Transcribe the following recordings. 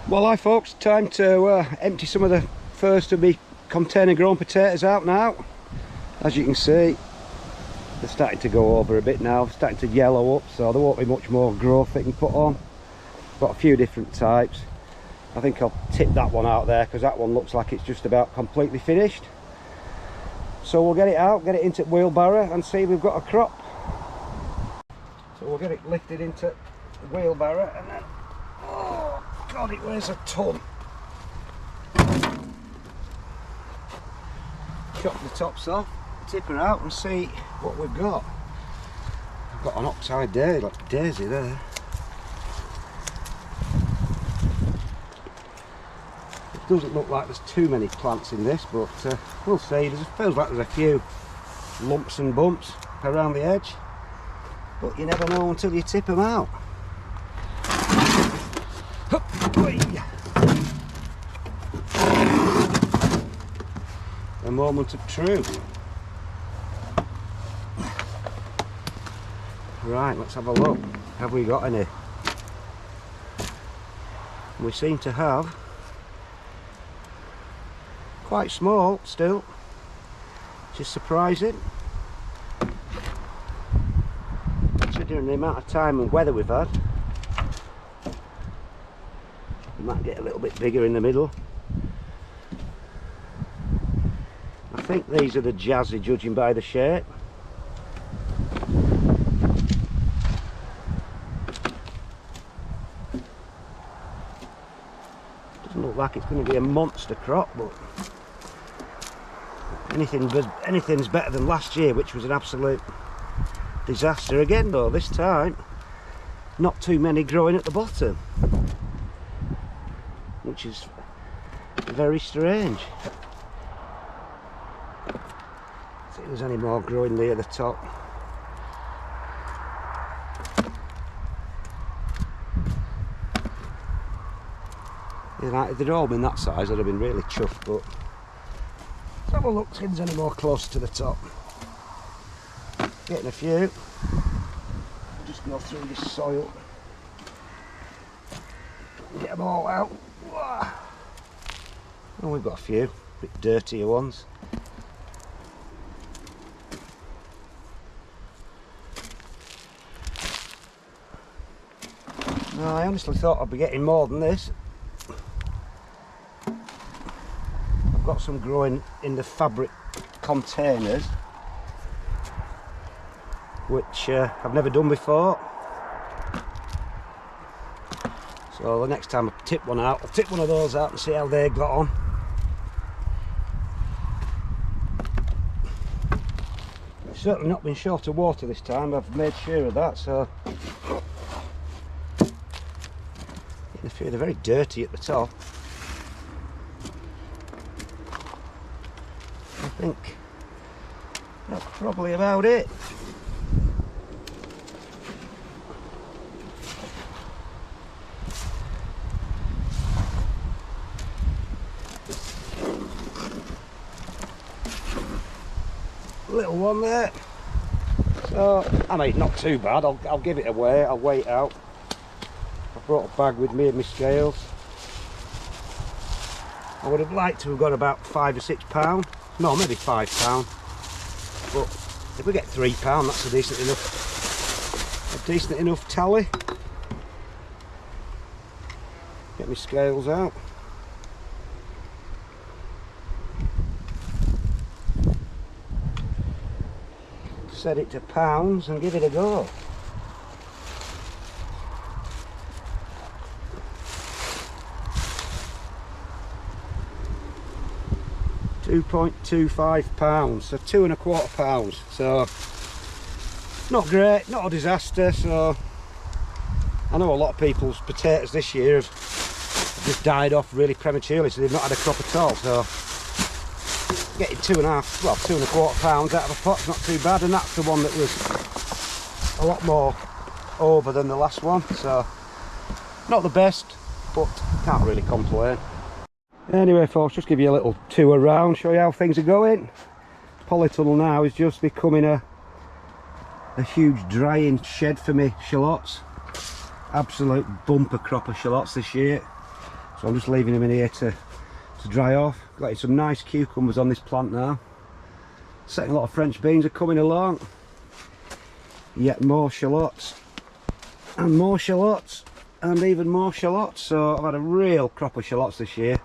Well, hi folks, time to empty some of the first of my container grown potatoes out now. As you can see, they're starting to go over a bit now, starting to yellow up, so there won't be much more growth they can put on. Got a few different types. I think I'll tip that one out there because that one looks like it's just about completely finished. So we'll get it out, get it into the wheelbarrow and see if we've got a crop. So we'll get it lifted into the wheelbarrow and then, oh god, it weighs a ton. Chop the tops off, tip her out and see what we've got. I've got an oxeye daisy there. It doesn't look like there's too many plants in this, but we'll see. It feels like there's a few lumps and bumps around the edge, but you never know until you tip them out. A moment of truth. Right, let's have a look. Have we got any? We seem to have. Quite small still, which is surprising considering the amount of time and weather we've had. We might get a little bit bigger in the middle. I think these are the Jazzy, judging by the shape. Doesn't look like it's going to be a monster crop, but anything's better than last year, which was an absolute disaster again. Though this time not too many growing at the bottom, which is very strange. See if there's any more growing near the top. If they'd all been that size, I'd have been really chuffed, but let's have a look, see if there's any more close to the top. Getting a few. Just go through this soil. Get them all out. Oh, we've got a few, a bit dirtier ones. No, I honestly thought I'd be getting more than this. I've got some growing in the fabric containers, which I've never done before. So the next time I tip one out, I'll tip one of those out and see how they got on. It's certainly not been short of water this time, I've made sure of that. So they're very dirty at the top. I think that's probably about it. Little one there. So, I mean, not too bad. I'll give it away. I'll weigh it out. I've brought a bag with me and my scales. I would have liked to have got about £5 or £6. No, maybe £5. But if we get £3, that's a decent enough tally. Get my scales out. Set it to pounds and give it a go. £2.25, so £2.25. So not great, not a disaster. So I know a lot of people's potatoes this year have just died off really prematurely, so they've not had a crop at all. So getting £2.25 out of a pot's not too bad, and that's the one that was a lot more over than the last one. So not the best, but can't really complain. Anyway folks, just give you a little tour around, show you how things are going. Polytunnel now is just becoming a huge drying shed for me shallots. Absolute bumper crop of shallots this year. so I'm just leaving them in here to dry off. Got some nice cucumbers on this plant now. Second lot of French beans are coming along. Yet more shallots and more shallots and even more shallots. So I've had a real crop of shallots this year,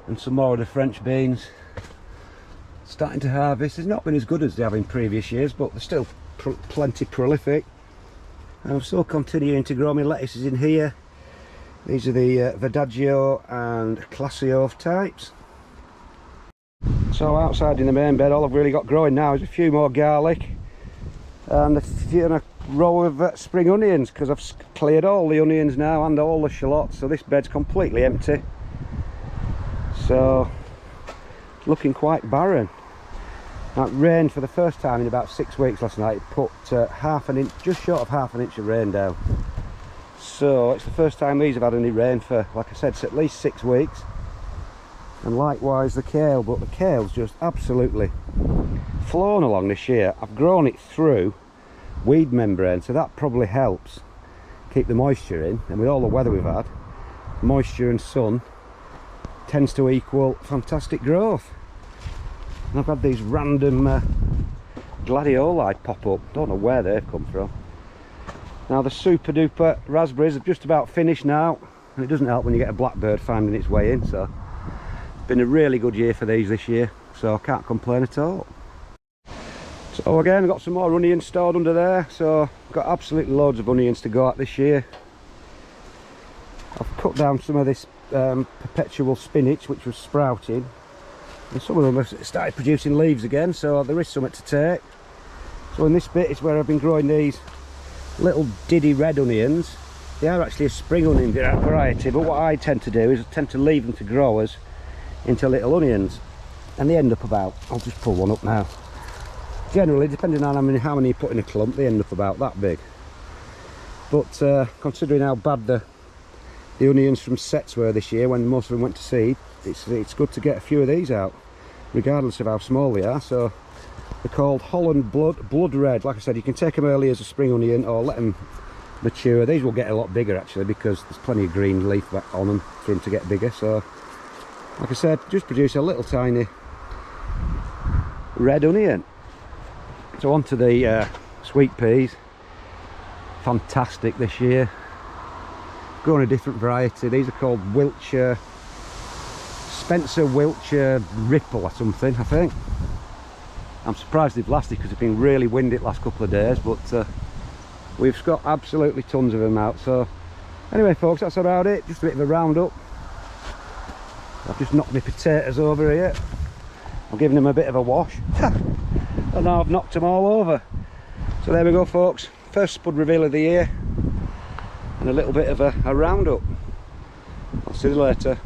and some more of the French beans starting to harvest. It's not been as good as they have in previous years, but they're still plenty prolific. And I'm still continuing to grow my lettuces in here. These are the Verdagio and Classio types. So outside in the main bed, all I've really got growing now is a few more garlic and a row of spring onions, because I've cleared all the onions now and all the shallots, so this bed's completely empty. So it's looking quite barren. Now, it rained for the first time in about 6 weeks last night. It put half an inch, just short of half an inch of rain down. So it's the first time these have had any rain for, like I said, it's at least 6 weeks. And likewise the kale, but the kale's just absolutely flown along this year. I've grown it through weed membrane, so that probably helps keep the moisture in. And with all the weather we've had, moisture and sun tends to equal fantastic growth. And I've had these random gladioli pop up. Don't know where they've come from. Now the super duper raspberries are just about finished now, and it doesn't help when you get a blackbird finding its way in. So it's been a really good year for these this year, so I can't complain at all. So again, I've got some more onions stored under there, so I've got absolutely loads of onions to go at this year. I've cut down some of this perpetual spinach which was sprouting, and some of them have started producing leaves again, so there is something to take. So in this bit is where I've been growing these little diddy red onions. They are actually a spring onion variety, but what I tend to do is I tend to leave them to growers into little onions, and they end up about, I'll just pull one up now, generally depending on how many you put in a clump, they end up about that big. But considering how bad the onions from sets were this year when most of them went to seed, it's good to get a few of these out regardless of how small they are. So they're called Holland blood red. Like I said, you can take them early as a spring onion or let them mature. These will get a lot bigger actually, because there's plenty of green leaf on them for them to get bigger. So like I said, just produce a little tiny red onion. So on to the sweet peas. Fantastic this year. Growing a different variety. These are called Wiltshire, Spencer Wiltshire Ripple or something, I think. I'm surprised they've lasted because it's been really windy the last couple of days, but we've got absolutely tons of them out. So anyway folks, that's about it. Just a bit of a roundup. I've just knocked my potatoes over here. I'm giving them a bit of a wash. And now I've knocked them all over. So there we go folks, first spud reveal of the year and a little bit of a roundup. I'll see you later.